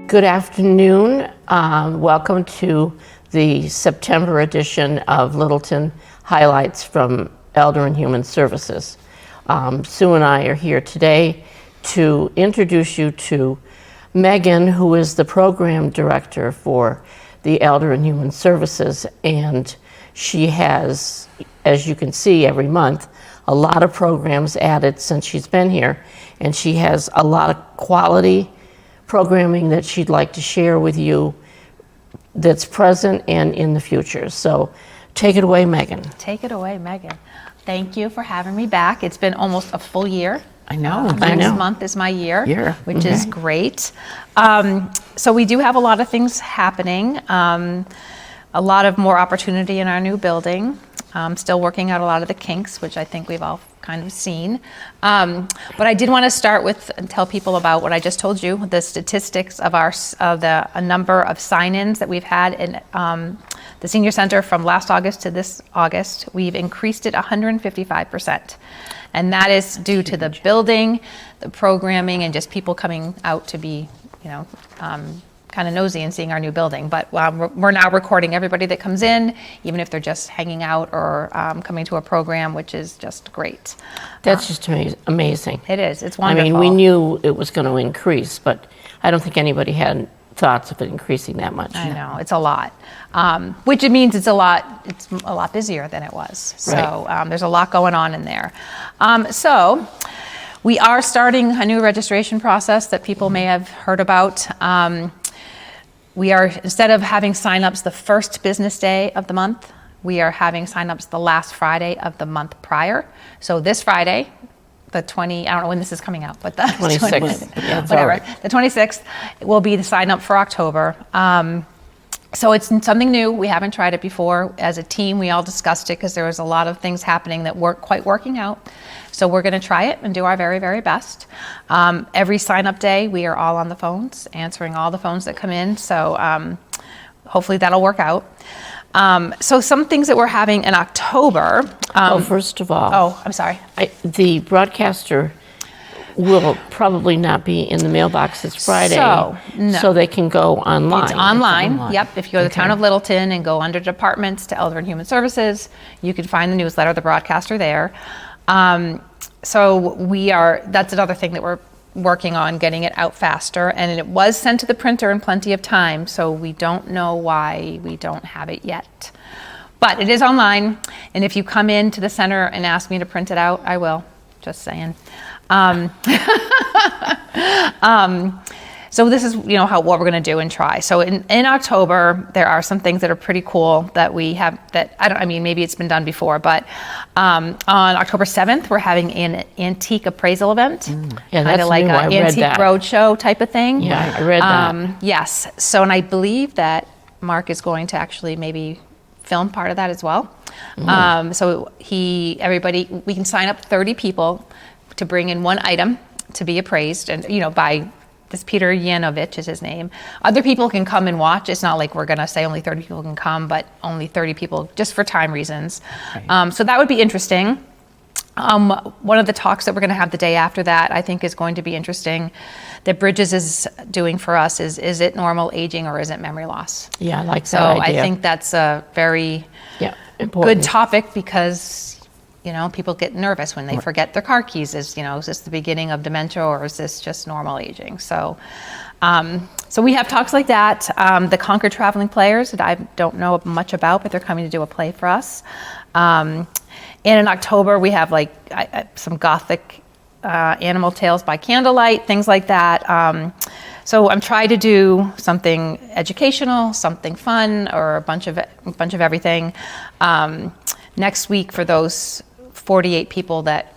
Good afternoon. Welcome to the September edition of Littleton Highlights from Elder and Human Services. Sue and I are here today to introduce you to Megan, who is the program director for the Elder and Human Services, and she has, as you can see every month, a lot of programs added since she's been here, and she has a lot of quality programming that she'd like to share with you that's present and in the future. So take it away, Megan. Take it away, Megan. Thank you for having me back. It's been almost a full year. I know. Next month is my year. Which is great. So we do have a lot of things happening. A lot of more opportunity in our new building. Still working out a lot of the kinks, which I think we've all kind of seen. But I did want to start with and tell people about what I just told you, the statistics of a number of sign-ins that we've had in the senior center from last August to this August. We've increased it 155%. And that is due to the building, the programming, and just people coming out to be, kind of nosy and seeing our new building. But we're now recording everybody that comes in, even if they're just hanging out or coming to a program, which is just great. That's just amazing. It is. It's wonderful. I mean, we knew it was going to increase, but I don't think anybody had thoughts of it increasing that much. I know, it's a lot, which it means it's a lot busier than it was. So there's a lot going on in there. So we are starting a new registration process that people may have heard about. We are, instead of having signups the first business day of the month, we are having signups the last Friday of the month prior. So this Friday, the 20, I don't know when this is coming out, but the 26th, whatever, the 26th will be the sign up for October. So it's something new. We haven't tried it before. As a team, we all discussed it because there was a lot of things happening that weren't quite working out. So we're going to try it and do our very, very best. Every sign-up day, we are all on the phones, answering all the phones that come in. So hopefully that'll work out. So some things that we're having in October. First of all. Oh, I'm sorry. The broadcaster will probably not be in the mailbox this Friday, so they can go online. It's online. Yep. If you go to the town of Littleton and go under departments to Elder and Human Services, you can find the newsletter, the broadcaster there. So that's another thing that we're working on, getting it out faster. And it was sent to the printer in plenty of time, so we don't know why we don't have it yet. But it is online, and if you come into the center and ask me to print it out, I will. Just saying. So this is, what we're going to do and try. So in October, there are some things that are pretty cool that we have maybe it's been done before, but on October 7th, we're having an antique appraisal event. Yeah, that's like new. an antique roadshow type of thing. Yeah, I read that. Yes. So, and I believe that Mark is going to actually maybe film part of that as well. So we can sign up 30 people to bring in one item to be appraised, and by this Peter Yanovich is his name. Other people can come and watch. It's not like we're going to say only 30 people can come, but only 30 people just for time reasons. Right. So that would be interesting. One of the talks that we're going to have the day after that, I think, is going to be interesting, that Bridges is doing for us is it normal aging or is it memory loss? Yeah, I like that so idea. I think that's a very important. Good topic, because people get nervous when they forget their car keys. Is this the beginning of dementia, or is this just normal aging? So so we have talks like that. The Concord Traveling Players, that I don't know much about, but they're coming to do a play for us. And in October, we have some Gothic animal tales by candlelight, things like that. So I'm trying to do something educational, something fun, or a bunch of everything. Next week, for those 48 people that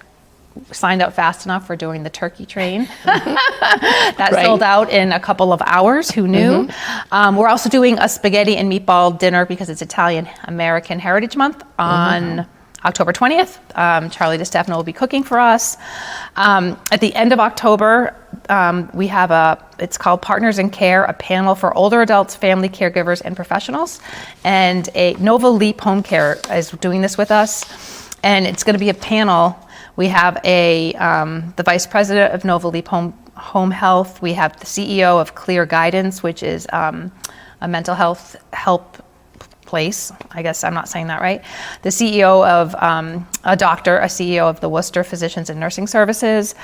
signed up fast enough, we're doing the turkey train. That sold out in a couple of hours. Who knew? We're also doing a spaghetti and meatball dinner because it's Italian American Heritage Month on October 20th. Charlie DeStefano will be cooking for us. At the end of October, we have it's called Partners in Care, a panel for older adults, family caregivers, and professionals. And a Nova Leap Home Care is doing this with us. And it's going to be a panel We have the vice president of Nova Leap Home Health. We have the CEO of Clear Guidance, which is a mental health help place. I guess I'm not saying that right. The CEO of a CEO of the Worcester Physicians and Nursing Services,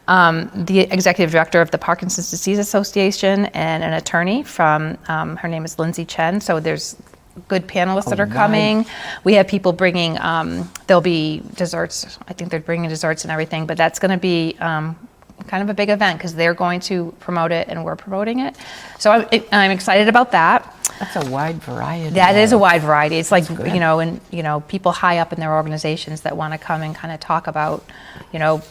the executive director of the Parkinson's Disease Association, and an attorney from, her name is Lindsay Chen. So there's good panelists that are coming. We have people bringing, there'll be desserts. I think they're bringing desserts and everything, but that's going to be kind of a big event because they're going to promote it and we're promoting it. So I'm excited about that. That's a wide variety. That is a wide variety. It's like, people high up in their organizations that want to come and kind of talk about,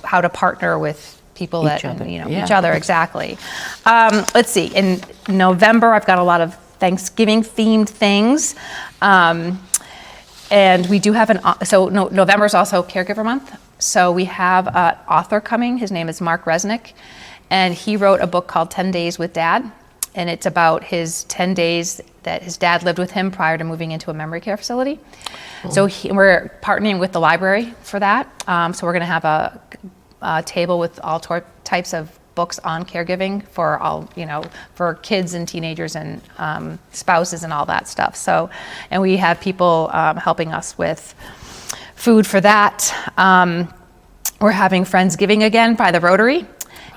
how to partner with people Each other. Each other. Exactly. Let's see. In November, I've got a lot of Thanksgiving themed things. And we do have November is also Caregiver Month. So we have an author coming. His name is Mark Resnick. And he wrote a book called 10 Days with Dad. And it's about his 10 days that his dad lived with him prior to moving into a memory care facility. So we're partnering with the library for that. So we're going to have a table with all types of books on caregiving for all, for kids and teenagers and spouses and all that stuff. So, and we have people helping us with food for that. We're having Friendsgiving again by the Rotary.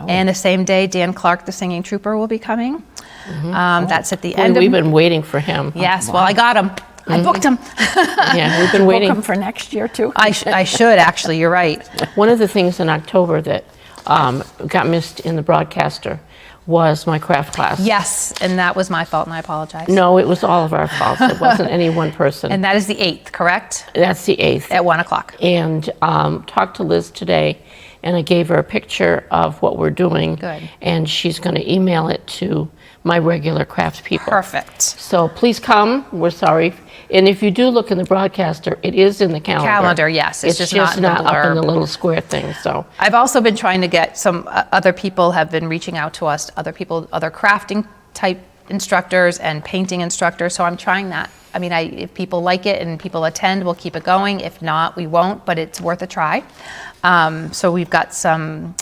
And the same day, Dan Clark, the singing trooper, will be coming. That's at the end. We've been waiting for him. Yes, well, I got him. I booked him. Yeah, we've been waiting. Book him for next year too. I should, actually, you're right. One of the things in October that got missed in the broadcaster was my craft class. Yes, and that was my fault, and I apologize. No, it was all of our faults. It wasn't any one person. And that is the 8th, correct? That's the 8th. At 1 o'clock. And talked to Liz today, and I gave her a picture of what we're doing. Good. And she's going to email it to my regular craft people. Perfect. So please come. We're sorry. And if you do look in the broadcaster, it is in the calendar. Calendar, yes. It's just not in the up in the blurb. little square thing. So I've also been trying to get some other people have been reaching out to us, other crafting type instructors and painting instructors. So I'm trying that. I mean, if people like it and people attend, we'll keep it going. If not, we won't, but it's worth a try. So we've got some,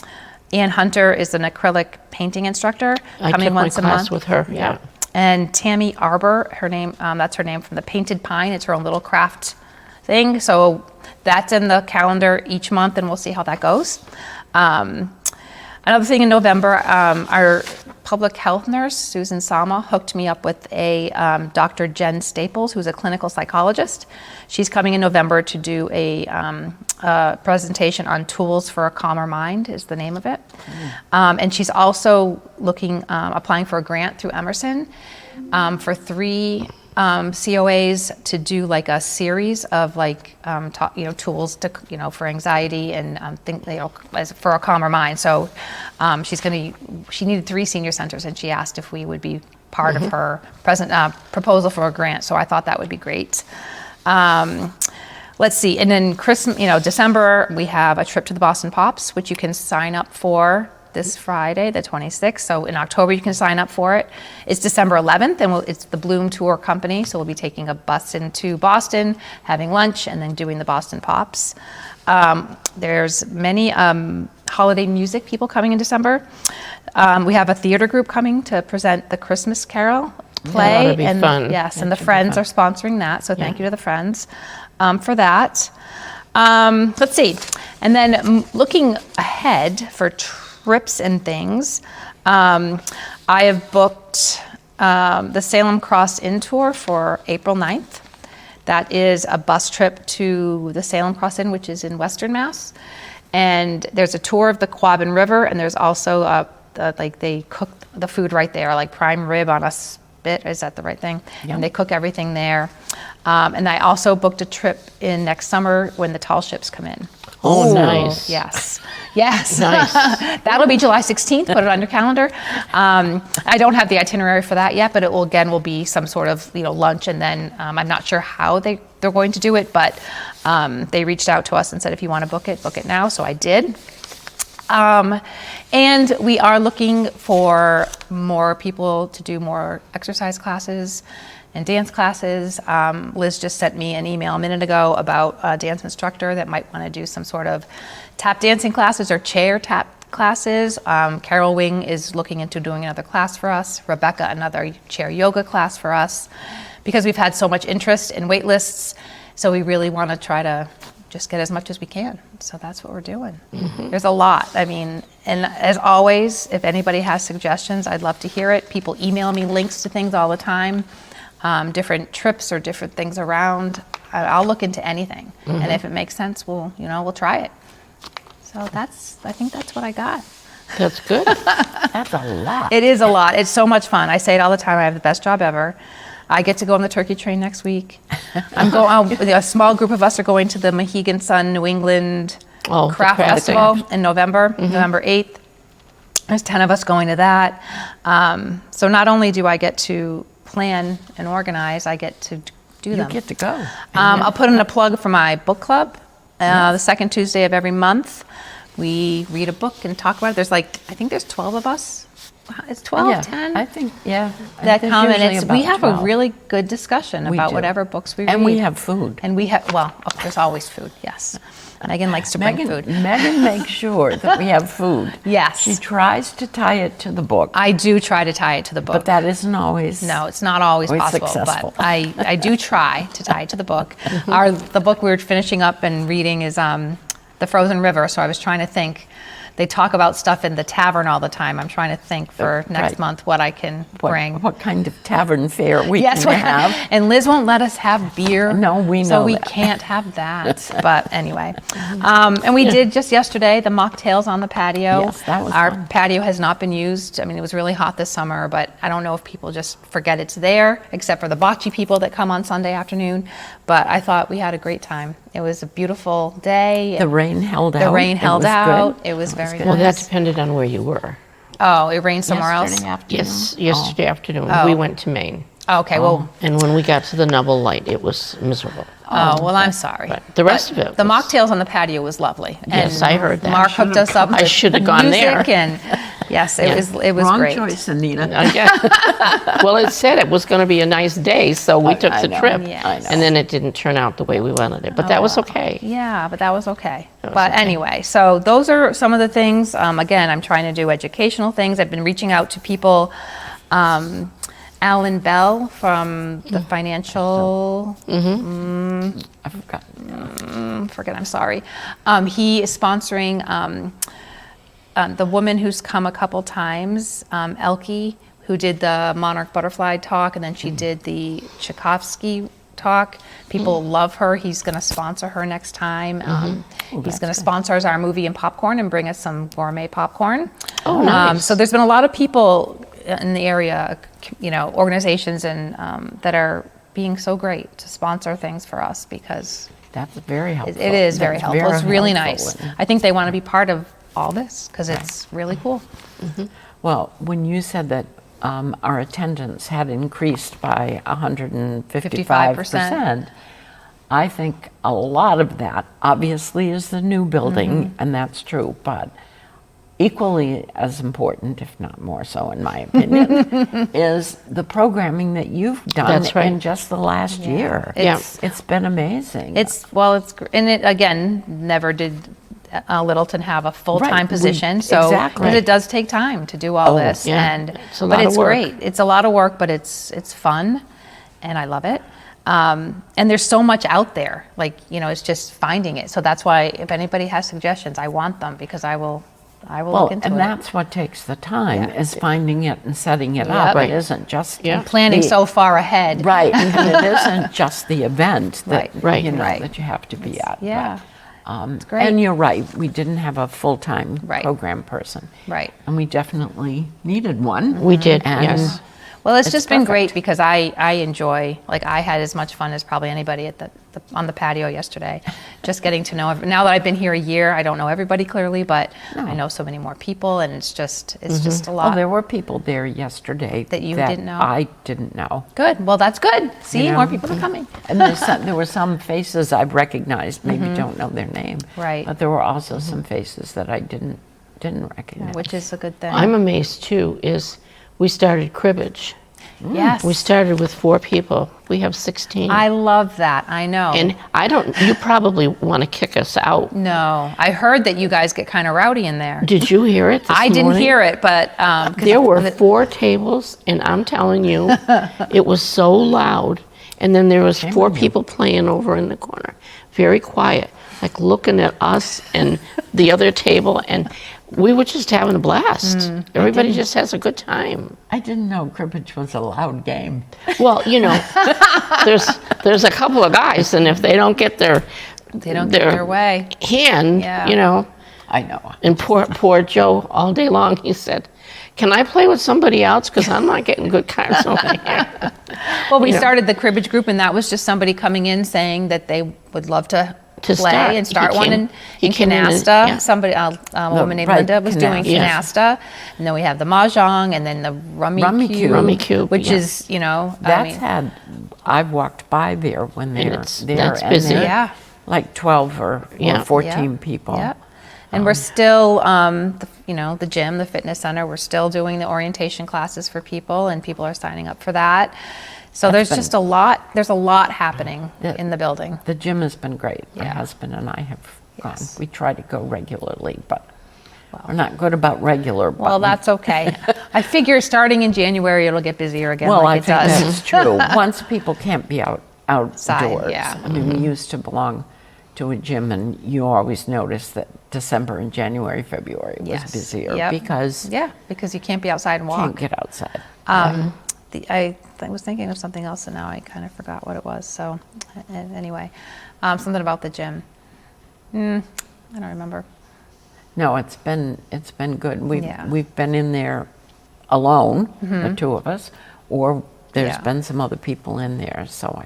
Ann Hunter is an acrylic painting instructor coming once a month. I took my class with her, yeah. And Tammy Arbor, her name, that's her name from the Painted Pine. It's her own little craft thing. So that's in the calendar each month, and we'll see how that goes. Another thing in November, our public health nurse, Susan Sama, hooked me up with a Dr. Jen Staples, who's a clinical psychologist. She's coming in November to do a presentation on tools for a calmer mind, is the name of it. And she's also applying for a grant through Emerson for 3 COAs to do like a series of tools to for anxiety and for a calmer mind. So she needed 3 senior centers, and she asked if we would be part of her proposal for a grant. So I thought that would be great. Let's see, and then Christmas, December, we have a trip to the Boston Pops, which you can sign up for this Friday, the 26th. So in October, you can sign up for it. It's December 11th, and it's the Bloom Tour Company. So we'll be taking a bus into Boston, having lunch, and then doing the Boston Pops. There's many holiday music people coming in December. We have a theater group coming to present the Christmas Carol play. That'll be fun. Yes, and the Friends are sponsoring that. So thank you to the Friends for that. Let's see. And then looking ahead for trips and things, I have booked the Salem Cross Inn Tour for April 9th. That is a bus trip to the Salem Cross Inn, which is in Western Mass. And there's a tour of the Quabbin River, and there's also they cook the food right there, like prime rib on a spit. Is that the right thing? Yep. And they cook everything there. And I also booked a trip in next summer when the tall ships come in. Oh, nice. Yes. Nice. That'll be July 16th. Put it on your calendar. I don't have the itinerary for that yet, but it will be some sort of lunch, and then I'm not sure how they're going to do it, but they reached out to us and said if you want to book it now. So I did. And we are looking for more people to do more exercise classes, and dance classes. Liz just sent me an email a minute ago about a dance instructor that might want to do some sort of tap dancing classes or chair tap classes. Carol Wing is looking into doing another class for us. Rebecca, another chair yoga class for us, because we've had so much interest in wait lists. So we really want to try to just get as much as we can. So that's what we're doing. There's a lot. I mean, and as always, if anybody has suggestions, I'd love to hear it. People email me links to things all the time, different trips or different things around. I'll look into anything. And if it makes sense, we'll try it. So I think that's what I got. That's good. That's a lot. It is a lot. It's so much fun. I say it all the time. I have the best job ever. I get to go on the turkey train next week. A small group of us are going to the Mohegan Sun New England Oh, Craft the craft Festival in November, November 8th. There's 10 of us going to that. So not only do I get to plan and organize, I get to do You them. get to go. I'll put in a plug for my book club. The second Tuesday of every month, we read a book and talk about it. I think there's 12 of us. It's 12, Yeah, 10? I think, yeah. that there's come, and usually we about have 12. a really good discussion We about do. whatever books we read. And we have food. And we have, there's always food, yes. Megan likes to bring food. Megan makes sure that we have food. Yes. She tries to tie it to the book, I do try to tie it to the book. but that isn't always. No, it's not always Always possible, successful. but I do try to tie it to the book. The book we're finishing up and reading is The Frozen River, so I was trying to think. They talk about stuff in the tavern all the time. I'm trying to think for next right. month what I can bring. What kind of tavern fare we Yes, can have. and Liz won't let us have beer. No, we So know we that. can't have that. But anyway, and we did just yesterday the mocktails on the patio. Yes, that was Our fun. patio has not been used. I mean, it was really hot this summer, but I don't know if people just forget it's there, except for the bocce people that come on Sunday afternoon. But I thought we had a great time. It was a beautiful day. The rain held out. The rain It held was out. good. It was very Well, that nice. depended on where you were. Oh, it rained somewhere else? Yesterday afternoon. Yes, yesterday afternoon. Oh. We went to Maine. Okay, well, And when we got to the Nubble Light, it was miserable. well, I'm sorry. But the rest of it The was- mocktails on the patio was lovely. Yes, And I heard that. Mark hooked us up. I with should have gone music there. And yes, it Yeah. was Wrong great. choice, Anita. Well, it said it was going to be a nice day, so we took I the know. trip. Yes. I know. And then it didn't turn out the way we wanted it. But that was okay. Yeah, but that was okay. was But okay. anyway, so those are some of the things. Again, I'm trying to do educational things. I've been reaching out to people. Alan Bell from the financial. I forgot. I'm sorry. He is sponsoring the woman who's come a couple times, Elke, who did the Monarch Butterfly talk, and then she did the Tchaikovsky talk. People love her. He's going to sponsor her next time. He's going to sponsor our movie and popcorn and bring us some gourmet popcorn. Oh, nice. So there's been a lot of people in the area, organizations and that are being so great to sponsor things for us, because That's very helpful. it is very That's helpful. It's really nice. helpful. I think they want to be part of all this because it's really cool. Well, when you said that our attendance had increased by 155%, I think a lot of that obviously is the new building, and that's true, but equally as important, if not more so in my opinion, is the programming that you've done That's right. in just the last year. Yeah. It's been amazing. And it again, never did Littleton have a full-time Right, position, so exactly. because it does take time to do all Oh, this, yeah. and It's a but lot of it's work. great. It's a lot of work, but it's fun, and I love it. And there's so much out there, it's just finding it. So that's why if anybody has suggestions, I want them, because I will well, look into and it. that's what takes the time, is finding it and setting it Yep. up. Right. It isn't just Yeah. Planning the- so far ahead. Right, and it isn't just the event that Right. Right. Right. that you have to be at. Yeah. But, great. And you're right, we didn't have a full-time Right. program person. Right. And we definitely needed one. We did, And yes. Well, it's It's just been perfect. great because I enjoy, I had as much fun as probably anybody at on the patio yesterday, just getting to know. Now that I've been here a year, I don't know everybody clearly, but I know so many more people, and it's just a Oh, lot. there were people there yesterday That you didn't know? I didn't know. Good. Well, that's good. See, know? more people are coming. And there were some faces I've recognized, maybe don't know their name. Right. But there were also some faces that I didn't recognize. Which is a good thing. I'm amazed too, is we started cribbage. Yes. We started with 4 people. We have 16. I love that. I know. And you probably want to kick us out. No, I heard that you guys get kind of rowdy in there. Did you hear it this I didn't morning? hear it, but 'cause There were 4 tables, and I'm telling you, it was so loud. And then there was 4 people playing over in the corner, very quiet, like looking at us and the other table, and we were just having a blast. Everybody just has a good time. I didn't know cribbage was a loud game. Well, there's a couple of guys, and if they don't get their get their way. hand, Yeah. I know. And poor Joe, all day long, he said, "Can I play with somebody else? Because I'm not getting good cards over here." Well, we started the cribbage group, and that was just somebody coming in saying that they would love to play start. and start He one came- in came in and- canasta. yeah. Somebody, a woman named right, Linda was doing canasta. canasta, and then we have the mahjong, and then the rummy cube, Rummy cube, which yeah. is I've walked by there when they're there. that's and busy. they're Yeah. Like 12 or Yeah. 14 people. Yep. And we're still, the gym, the fitness center, we're still doing the orientation classes for people, and people are signing up for that. So there's been- just a lot happening in the building. The gym has been great. My Yeah. husband and I have gone. Yes. We try to go regularly, but we're not good about regular. But Well, that's okay. I figure starting in January, it'll get busier again well, I like it think does. that's true. Once people can't be outdoors. yeah. I mean, we used to belong to a gym, and you always notice that December and January, February was Yes. busier Yep. because because you can't be outside and you can't walk. get outside. I was thinking of something else, and now I kind of forgot what it was. So anyway, something about the gym. I don't remember. No, it's been good. Yeah. We've been in there alone, the 2 of us, or there's Yeah. been some other people in there. So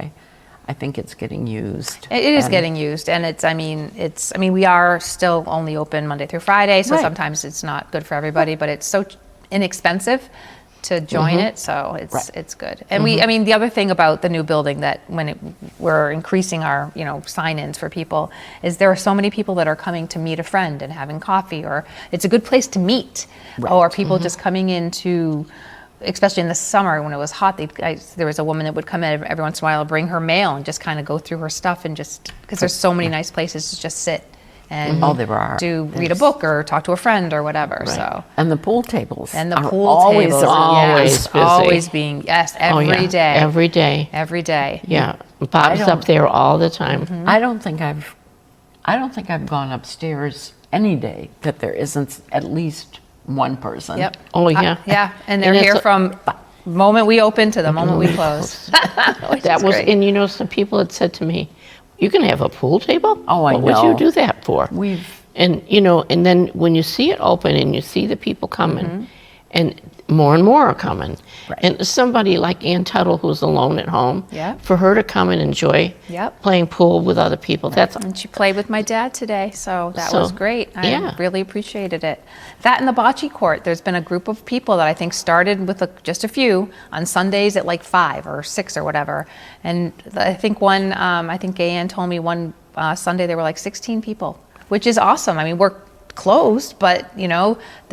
I think it's getting used. It is And- getting used, and we are still only open Monday through Friday, so Right. sometimes it's not good for everybody, but it's so inexpensive to join it, so it's good. And the other thing about the new building that we're increasing our sign-ins for people is there are so many people that are coming to meet a friend and having coffee, or it's a good place to meet, or people just coming in to. Especially in the summer when it was hot, there was a woman that would come in every once in a while, bring her mail, and just kind of go through her stuff, and just because there's so many nice places to just sit and there are. read a book or talk to a friend or whatever. Right. So And the pool tables. and the are pool always tables, always yes, busy. always being every day, Every day. every day. Yeah. Bob's don't- up there all the time. I don't think I've gone upstairs any day that there isn't at least one person. Yep. Oh, yeah. Yeah, and they're And here it's from the moment we open to the moment we close. Which That is was, great. and some people had said to me, "You can have a pool table? Oh, I What would know. you do that for?" And then when you see it open and you see the people coming, and more are coming, Right. and somebody like Ann Tuttle who's alone at home, Yeah. for her to come and enjoy Yep. playing pool with other people, that's And she played with my dad today, so that So, was great. I yeah. really appreciated it. That and the bocce court, there's been a group of people that I think started with just a few on Sundays at like 5 or 6 or whatever. And I think Gay Ann told me one Sunday there were like 16 people, which is awesome. I mean, we're closed, but they're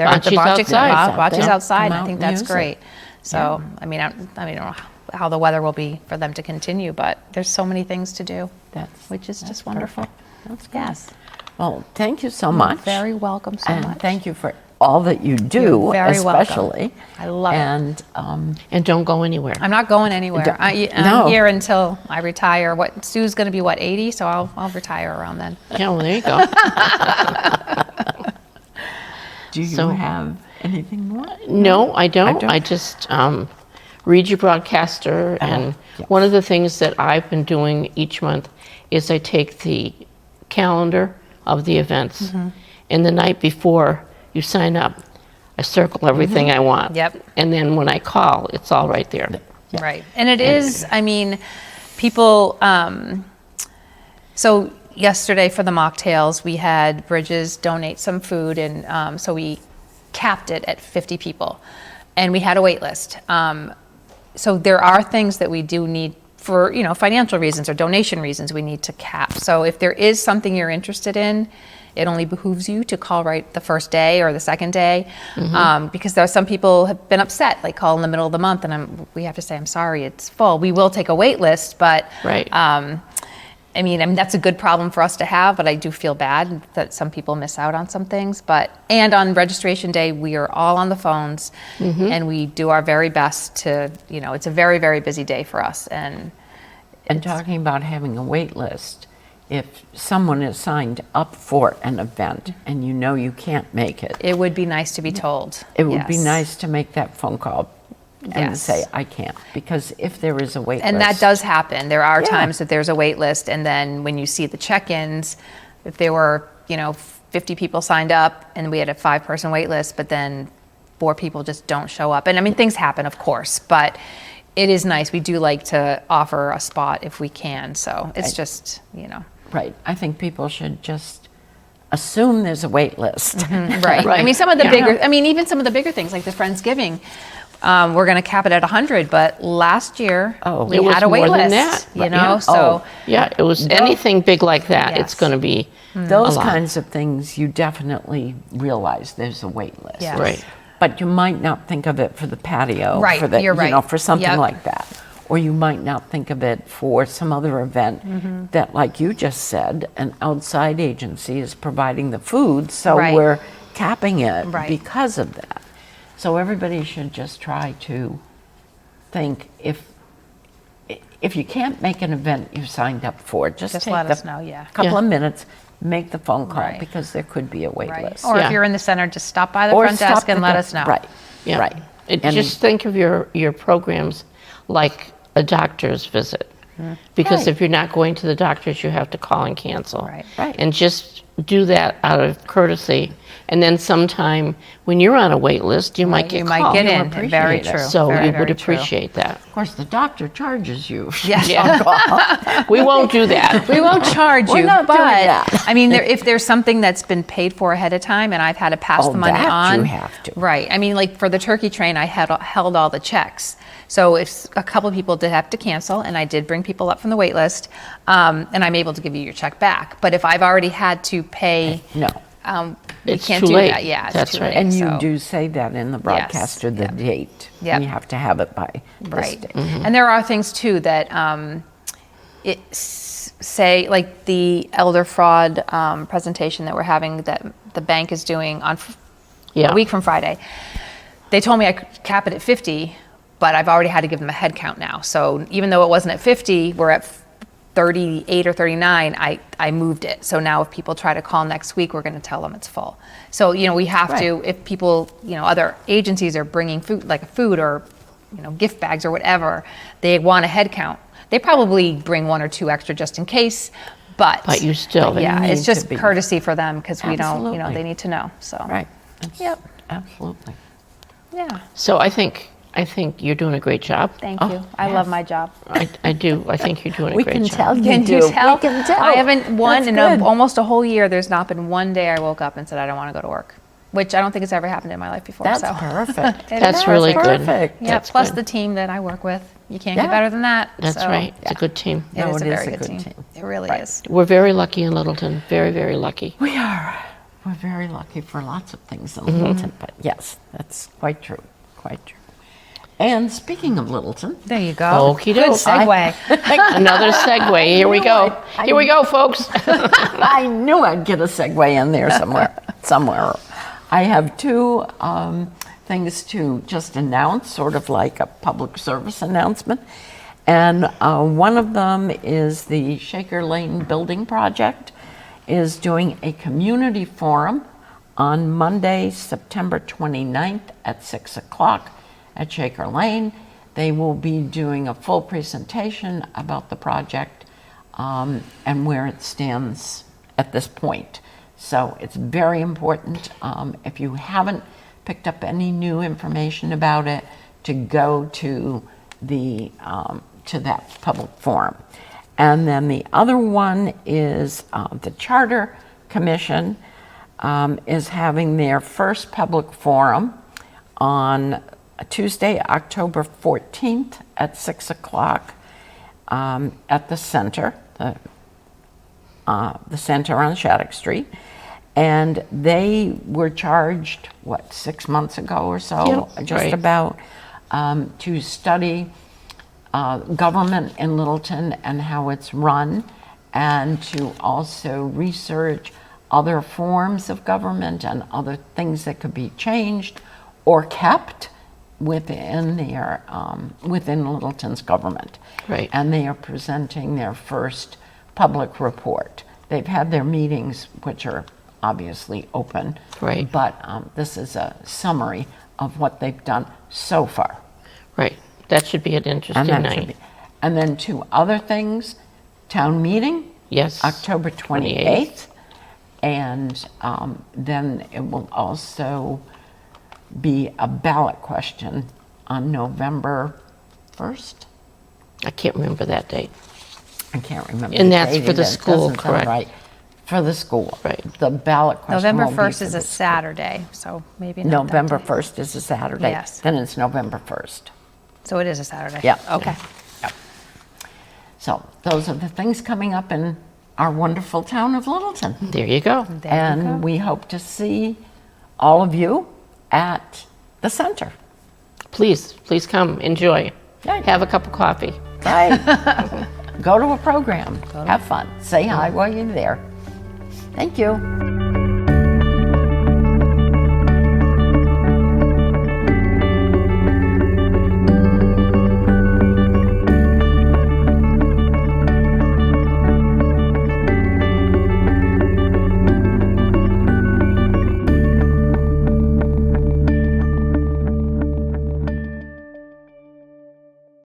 at the Bocce's outside. bocce's outside, and Come I think out and that's use it. great. So, I don't know how the weather will be for them to continue, but there's so many things to do, which is just wonderful. That's good. Yes. Well, thank you so much. Very welcome so and much. thank you for all that you do, You're very welcome. especially. I love it. And don't go anywhere. I'm not going anywhere. Don't- I'm no. here until I retire. Sue's going to be 80, so I'll retire around then. Yeah, well, there you go. do you So- have anything more? No, I don't. don't. I just read your broadcaster, and yes. one of the things that I've been doing each month is I take the calendar of the events, and the night before you sign up, I circle everything I want. Yep. And then when I call, it's all right there. Right. And it is, people, so yesterday for the mocktails, we had Bridges donate some food, and so we capped it at 50 people, and we had a wait list. So there are things that we do need for, financial reasons or donation reasons we need to cap. So if there is something you're interested in, it only behooves you to call right the first day or the second day, Mm-hmm. because there are some people have been upset, like call in the middle of the month, and we have to say, I'm sorry, it's full. We will take a wait list, but Right. I mean, that's a good problem for us to have, but I do feel bad that some people miss out on some things. And on registration day, we are all on the phones, and we do our very best to, it's a very, very busy day for us. And talking about having a wait list, if someone is signed up for an event and you know you can't make it, it would be nice to be told. it would be Yes. nice to make that phone call and Yes. say, I can't. Because if there is a wait And list. that does happen. There are Yeah. times that there's a wait list, and then when you see the check-ins, if there were, 50 people signed up and we had a 5-person wait list, but then 4 people just don't show up. And I mean, things happen, of course, but it is nice. We do like to offer a spot if we can. So it's just, Right. I think people should just assume there's a wait list. Right. I Right. mean, some of the Yeah. bigger, even some of the bigger things like the Friendsgiving, we're going to cap it at 100, but last year Oh. we It was had a wait more than list, that. Yeah. so Oh. Yeah, it was anything big like that, it's Yes. going to be Those a lot. kinds of things, you definitely realize there's a wait list. Yes. Right. But you might not think of it for the patio. Right, For the, you're right. For something Yep. like that. Or you might not think of it for some other event Mm-hmm. that, like you just said, an outside agency is providing the food, so Right. we're capping it Right. because of that. So everybody should just try to think if you can't make an event you signed up for, just Just take let the us know, yeah. couple Yeah. of minutes, make the phone call Right. because there could be a wait right. list. Or Yeah. if you're in the center, just stop by the Or front stop desk and at let the- us know. Right. Yeah. Right. And Just think of your programs like a doctor's visit. Because Right. if you're not going to the doctors, you have to call and cancel. Right. Right. And just do that out of courtesy. And then sometime when you're on a wait list, you might get You called. might get You'll in. appreciate Very it. true. So very, we very would true. appreciate that. Of course, the doctor charges you. Yes. We won't do that. We won't charge We're you, not but doing that. I mean, if there's something that's been paid for ahead of time and I've had to pass Oh, the money that on, you have to. Right. I mean, like for the turkey train, I held all the checks. So if a couple of people did have to cancel, and I did bring people up from the wait list, and I'm able to give you your check back. But if I've already had to pay, No. we It's can't too do late. that. Yeah, it's That's too right. late. And you so- do say that in the broadcaster, the Yep. date. Yep. And you have to have it by this Right. date. And there are things too that say, like the elder fraud presentation that we're having that the bank is doing on Yeah. a week from Friday. They told me I could cap it at 50, but I've already had to give them a head count now. So even though it wasn't at 50, we're at 38 or 39, I moved it. So now if people try to call next week, we're going to tell them it's full. So, we have to, if people, other agencies are bringing food, like food or, gift bags or whatever, they want a head count. They probably bring 1 or 2 extra just in case, but you still- yeah, They it's need to just be- courtesy for them because we don't, Absolutely. they need to know. So, Right. That's- Yep. Absolutely. yeah. So I think you're doing a great job. Thank Oh, you. I love my job. I do. I think you're doing a We great can job. tell you Can do. you tell? We can tell. I haven't That's in good. almost a whole year. There's not been one day I woke up and said I don't want to go to work, which I don't think has ever happened in my life before. That's so. perfect. It That's is really perfect. good. Perfect. Yeah. That's Plus good. the team that I work with, you can't Yeah. get better than that. That's So right. It's a good team. It No, is it a is very a good good team. team. It really Right. is. We're very lucky in Littleton. Very, very lucky. We are. We're very lucky for lots of things in Mm-hmm. Littleton, but yes, that's quite true. Quite true. And speaking of Littleton, There you go. Okey Good doke. segue. Another segue. Here we go. Here we go, folks. I knew I'd get a segue in there somewhere. I have 2 things to just announce, sort of like a public service announcement. And one of them is the Shaker Lane Building Project is doing a community forum on Monday, September 29th at 6 o'clock at Shaker Lane. They will be doing a full presentation about the project and where it stands at this point. So it's very important, if you haven't picked up any new information about it, to go to that public forum. And then the other one is the Charter Commission is having their first public forum on Tuesday, October 14th at 6 o'clock at the center, the center on Shattuck Street. And they were charged, what, 6 months ago or so, Yep, just right. about, to study government in Littleton and how it's run, and to also research other forms of government and other things that could be changed or kept within their within Littleton's government. Right. And they are presenting their first public report. They've had their meetings, which are obviously open. Right. But this is a summary of what they've done so far. Right. That should be an interesting that night. should be- And then two other things, town meeting, Yes. October 28th. And then it will also be a ballot question on November 1st. I can't remember that date. I can't remember. And the that's date for the either. It school, doesn't sound correct? right. For the school. Right. The ballot question November will be 1st for is a the school. Saturday, so maybe not that November day. 1st is a Saturday. Yes. Then it's November 1st. So it is a Saturday? Yeah. Okay. So those are the things coming up in our wonderful town of Littleton. There you go. There you go. And we hope to see all of you at the center. Please come, enjoy. Yeah. Have a cup of coffee. Right. Go to a program. Have fun. Say hi while you're there. Thank you.